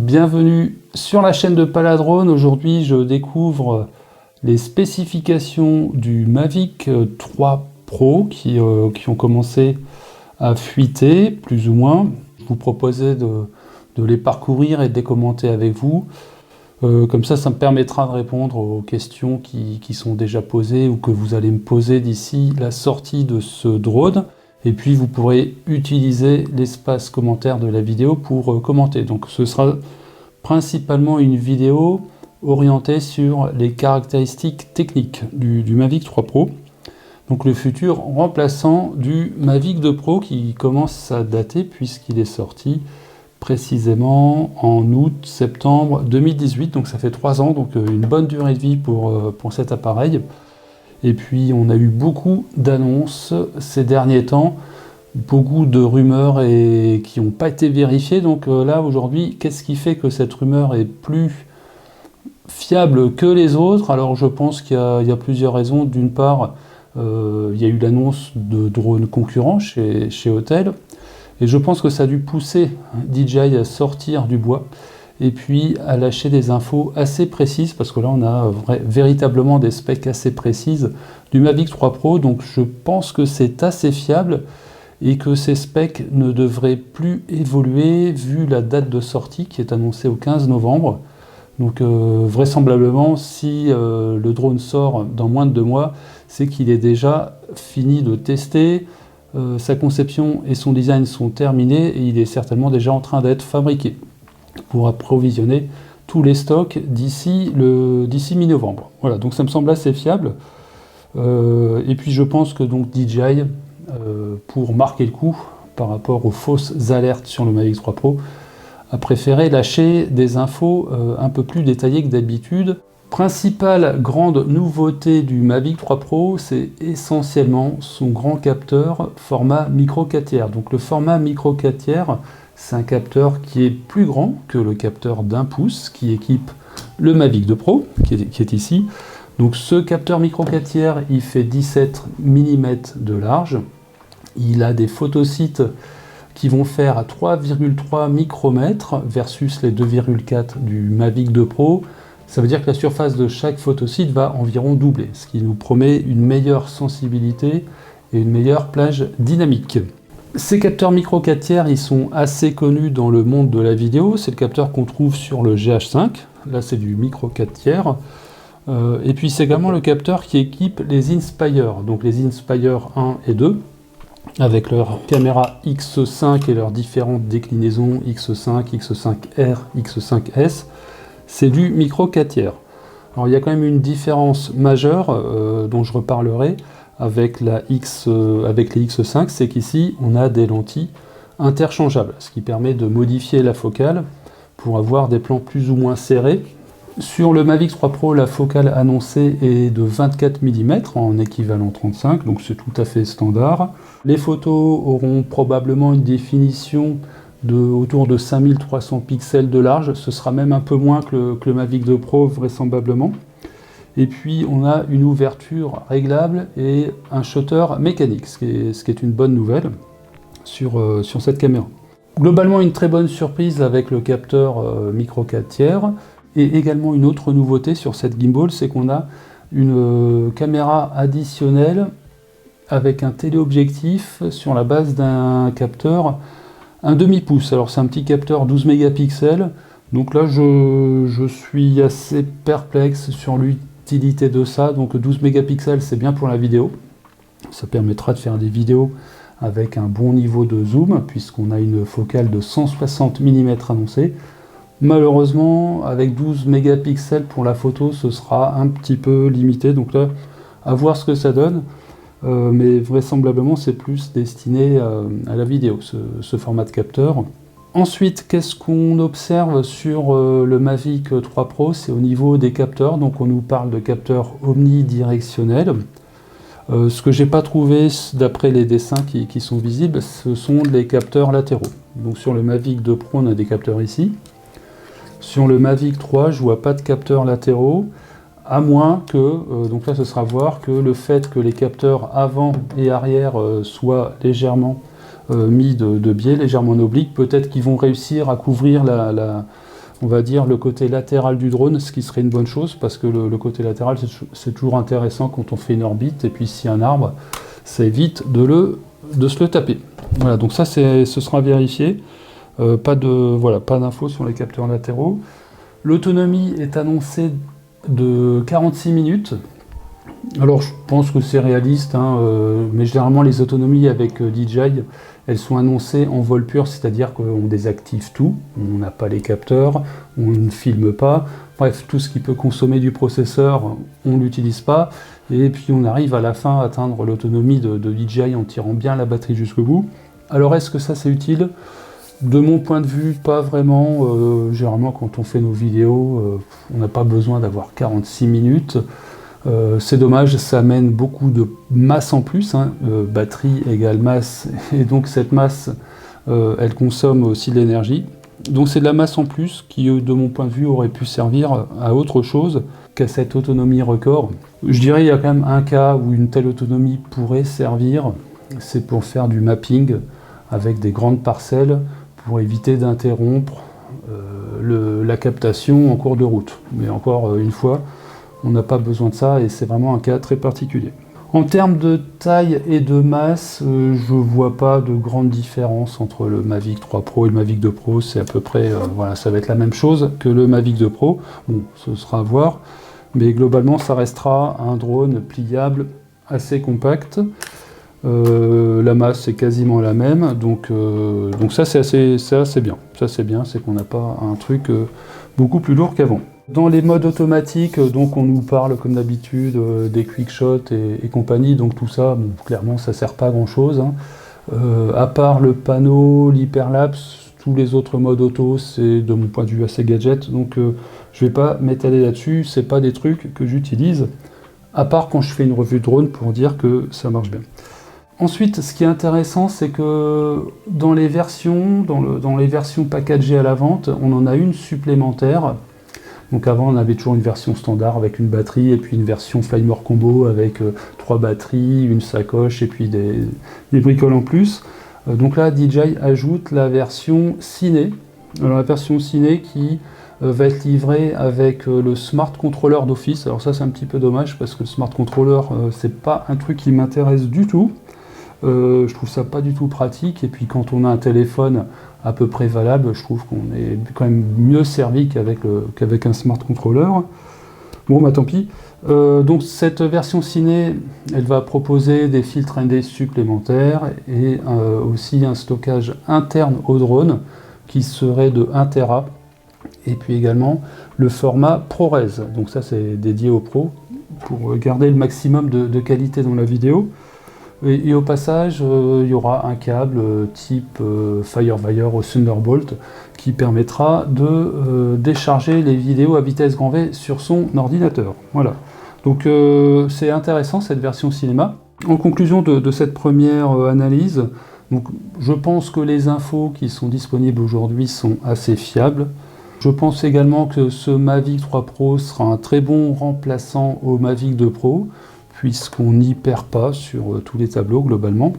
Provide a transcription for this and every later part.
Bienvenue sur la chaîne de Paladrone. Aujourd'hui, je découvre les spécifications du Mavic 3 Pro qui ont commencé à fuiter, plus ou moins. Je vous proposais de les parcourir et de les commenter avec vous. Comme ça me permettra de répondre aux questions qui sont déjà posées ou que vous allez me poser d'ici la sortie de ce drone. Et puis vous pourrez utiliser l'espace commentaire de la vidéo pour commenter. Donc ce sera principalement une vidéo orientée sur les caractéristiques techniques du Mavic 3 Pro. Donc le futur remplaçant du Mavic 2 Pro qui commence à dater puisqu'il est sorti précisément en août-septembre 2018. Donc ça fait 3 ans, donc une bonne durée de vie pour cet appareil. Et puis on a eu beaucoup d'annonces ces derniers temps, beaucoup de rumeurs qui n'ont pas été vérifiées. Donc là aujourd'hui, qu'est-ce qui fait que cette rumeur est plus fiable que les autres? Alors je pense qu'il y a plusieurs raisons. D'une part, il y a eu l'annonce de drones concurrents chez Autel, et je pense que ça a dû pousser DJI à sortir du bois et puis à lâcher des infos assez précises, parce que là on a véritablement des specs assez précises du Mavic 3 Pro. Donc je pense que c'est assez fiable et que ces specs ne devraient plus évoluer vu la date de sortie qui est annoncée au 15 novembre. Donc vraisemblablement, si le drone sort dans moins de 2 mois, c'est qu'il est déjà fini de tester, sa conception et son design sont terminés et il est certainement déjà en train d'être fabriqué pour approvisionner tous les stocks d'ici mi-novembre. Voilà, donc ça me semble assez fiable. Et puis je pense que donc DJI, pour marquer le coup par rapport aux fausses alertes sur le Mavic 3 Pro, a préféré lâcher des infos un peu plus détaillées que d'habitude. Principale grande nouveauté du Mavic 3 Pro, c'est essentiellement son grand capteur format micro 4 tiers. Donc le format micro 4 tiers, c'est un capteur qui est plus grand que le capteur d'1 pouce qui équipe le Mavic 2 Pro, qui est ici. Donc ce capteur micro 4 tiers, il fait 17 mm de large. Il a des photosites qui vont faire à 3,3 micromètres versus les 2,4 du Mavic 2 Pro. Ça veut dire que la surface de chaque photosite va environ doubler, ce qui nous promet une meilleure sensibilité et une meilleure plage dynamique. Ces capteurs micro 4 tiers, ils sont assez connus dans le monde de la vidéo. C'est le capteur qu'on trouve sur le GH5. Là, c'est du micro 4 tiers. Et puis, c'est également le capteur qui équipe les Inspire. Donc, les Inspire 1 et 2, avec leur caméra X5 et leurs différentes déclinaisons X5, X5R, X5S. C'est du micro 4 tiers. Alors, il y a quand même une différence majeure dont je reparlerai avec les X5, c'est qu'ici on a des lentilles interchangeables, ce qui permet de modifier la focale pour avoir des plans plus ou moins serrés. Sur le Mavic 3 Pro, la focale annoncée est de 24 mm en équivalent 35, donc c'est tout à fait standard. Les photos auront probablement une définition autour de 5300 pixels de large, ce sera même un peu moins que le Mavic 2 Pro vraisemblablement. Et puis on a une ouverture réglable et un shutter mécanique, ce qui est une bonne nouvelle sur cette caméra. Globalement, une très bonne surprise avec le capteur micro 4 tiers. Et également une autre nouveauté sur cette gimbal, c'est qu'on a une caméra additionnelle avec un téléobjectif sur la base d'un capteur 1/2 pouce. Alors c'est un petit capteur 12 mégapixels. Donc là je suis assez perplexe sur l'utilité de ça. Donc 12 mégapixels, c'est bien pour la vidéo. Ça permettra de faire des vidéos avec un bon niveau de zoom, puisqu'on a une focale de 160 mm annoncée. Malheureusement, avec 12 mégapixels pour la photo, ce sera un petit peu limité. Donc là, à voir ce que ça donne. Mais vraisemblablement, c'est plus destiné à la vidéo, ce format de capteur. Ensuite, qu'est-ce qu'on observe sur le Mavic 3 Pro? C'est au niveau des capteurs. Donc on nous parle de capteurs omnidirectionnels. Ce que j'ai pas trouvé d'après les dessins qui sont visibles, ce sont les capteurs latéraux. Donc sur le Mavic 2 Pro, on a des capteurs ici. Sur le Mavic 3, je vois pas de capteurs latéraux, à moins que, donc là ce sera voir que le fait que les capteurs avant et arrière soient légèrement mis de biais, légèrement en oblique, peut-être qu'ils vont réussir à couvrir on va dire, le côté latéral du drone, ce qui serait une bonne chose, parce que le côté latéral, c'est toujours intéressant quand on fait une orbite, et puis s'il y a un arbre, ça évite de se le taper. Voilà, donc ça, ce sera vérifié. Pas d'infos sur les capteurs latéraux. L'autonomie est annoncée de 46 minutes. Alors je pense que c'est réaliste, hein, mais généralement les autonomies avec DJI, elles sont annoncées en vol pur, c'est-à-dire qu'on désactive tout, on n'a pas les capteurs, on ne filme pas, bref, tout ce qui peut consommer du processeur, on ne l'utilise pas, et puis on arrive à la fin à atteindre l'autonomie de DJI en tirant bien la batterie jusqu'au bout. Alors est-ce que ça c'est utile ? De mon point de vue, pas vraiment. Généralement, quand on fait nos vidéos, on n'a pas besoin d'avoir 46 minutes. C'est dommage, ça amène beaucoup de masse en plus. Hein. Batterie égale masse, et donc cette masse, elle consomme aussi de l'énergie. Donc c'est de la masse en plus qui, de mon point de vue, aurait pu servir à autre chose qu'à cette autonomie record. Je dirais qu'il y a quand même un cas où une telle autonomie pourrait servir, c'est pour faire du mapping avec des grandes parcelles, pour éviter d'interrompre la captation en cours de route. Mais encore une fois, on n'a pas besoin de ça et c'est vraiment un cas très particulier. En termes de taille et de masse, je ne vois pas de grande différence entre le Mavic 3 Pro et le Mavic 2 Pro. C'est à peu près, voilà, ça va être la même chose que le Mavic 2 Pro. Bon, ce sera à voir, mais globalement, ça restera un drone pliable assez compact. La masse est quasiment la même, donc ça c'est assez bien. Ça c'est bien, c'est qu'on n'a pas un truc beaucoup plus lourd qu'avant. Dans les modes automatiques, donc on nous parle comme d'habitude des quickshots et compagnie, donc tout ça, bon, clairement ça sert pas à grand chose. Hein. À part le panneau, l'hyperlapse, tous les autres modes auto, c'est de mon point de vue assez gadget, donc je vais pas m'étaler là-dessus, c'est pas des trucs que j'utilise, à part quand je fais une revue de drone pour dire que ça marche bien. Ensuite, ce qui est intéressant, c'est que dans les versions packagées à la vente, on en a une supplémentaire. Donc avant, on avait toujours une version standard avec une batterie, et puis une version Flymore Combo avec 3 batteries, une sacoche, et puis des bricoles en plus. Donc là, DJI ajoute la version Ciné. Alors la version Ciné qui va être livrée avec le Smart Controller d'office. Alors ça, c'est un petit peu dommage, parce que le Smart Controller, c'est pas un truc qui m'intéresse du tout. Je trouve ça pas du tout pratique, et puis quand on a un téléphone à peu près valable, je trouve qu'on est quand même mieux servi qu'avec un smart controller. Bon bah tant pis. Donc cette version ciné, elle va proposer des filtres ND supplémentaires et aussi un stockage interne au drone qui serait de 1 Tera, et puis également le format ProRes. Donc ça c'est dédié aux pros pour garder le maximum de qualité dans la vidéo. Et au passage, il y aura un câble type Firewire au Thunderbolt qui permettra de décharger les vidéos à vitesse grand V sur son ordinateur. Voilà. Donc c'est intéressant cette version cinéma. En conclusion de cette première analyse, donc, je pense que les infos qui sont disponibles aujourd'hui sont assez fiables. Je pense également que ce Mavic 3 Pro sera un très bon remplaçant au Mavic 2 Pro, puisqu'on n'y perd pas sur tous les tableaux globalement.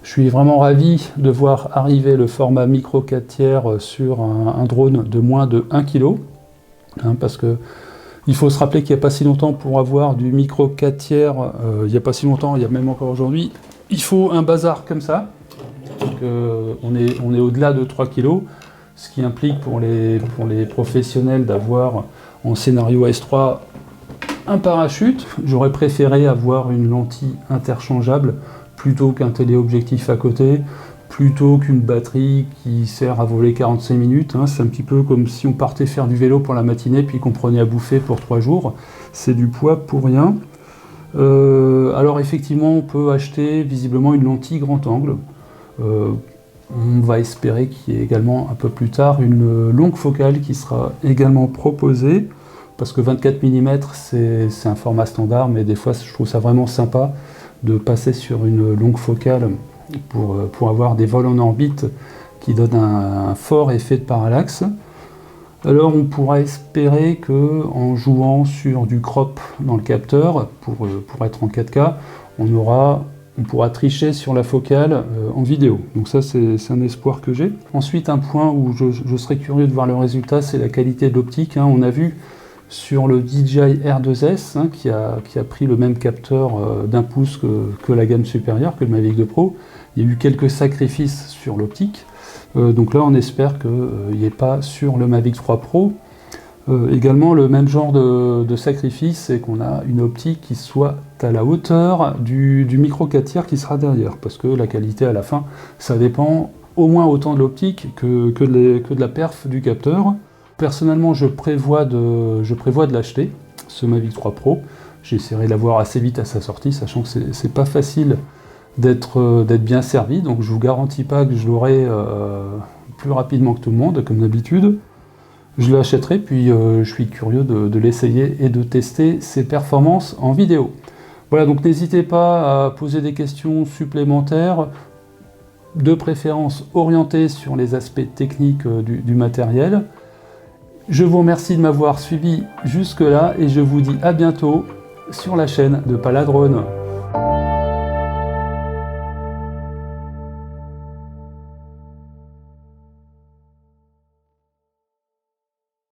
Je suis vraiment ravi de voir arriver le format micro 4/3 sur un drone de moins de 1 kg, hein, parce que il faut se rappeler qu'il n'y a pas si longtemps, pour avoir du micro 4/3, il n'y a pas si longtemps, il y a même encore aujourd'hui, il faut un bazar comme ça. Donc on est au-delà de 3 kg, ce qui implique pour les professionnels d'avoir en scénario S3 un parachute. J'aurais préféré avoir une lentille interchangeable plutôt qu'un téléobjectif à côté, plutôt qu'une batterie qui sert à voler 45 minutes. Hein. C'est un petit peu comme si on partait faire du vélo pour la matinée puis qu'on prenait à bouffer pour 3 jours. C'est du poids pour rien. Alors effectivement, on peut acheter visiblement une lentille grand angle. On va espérer qu'il y ait également un peu plus tard une longue focale qui sera également proposée, parce que 24 mm c'est un format standard, mais des fois je trouve ça vraiment sympa de passer sur une longue focale pour avoir des vols en orbite qui donnent un fort effet de parallaxe. Alors on pourra espérer que en jouant sur du crop dans le capteur, pour être en 4K, on aura on pourra tricher sur la focale en vidéo. Donc ça, c'est un espoir que j'ai. Ensuite, un point où je serais curieux de voir le résultat, c'est la qualité de l'optique. On a vu sur le DJI R2S, qui a pris le même capteur d'1 pouce que la gamme supérieure, que le Mavic 2 Pro, il y a eu quelques sacrifices sur l'optique. Donc là, on espère qu'il n'y ait pas sur le Mavic 3 Pro. Également, le même genre de sacrifice, c'est qu'on a une optique qui soit à la hauteur du micro 4 tiers qui sera derrière, parce que la qualité à la fin, ça dépend au moins autant de l'optique que de la perf du capteur. Personnellement, je prévois de l'acheter, ce Mavic 3 Pro. J'essaierai de l'avoir assez vite à sa sortie, sachant que c'est pas facile d'être bien servi, donc je vous garantis pas que je l'aurai plus rapidement que tout le monde, comme d'habitude. Je l'achèterai, puis je suis curieux de l'essayer et de tester ses performances en vidéo. Voilà, donc n'hésitez pas à poser des questions supplémentaires, de préférence orientées sur les aspects techniques du matériel. Je vous remercie de m'avoir suivi jusque-là et je vous dis à bientôt sur la chaîne de Paladrone.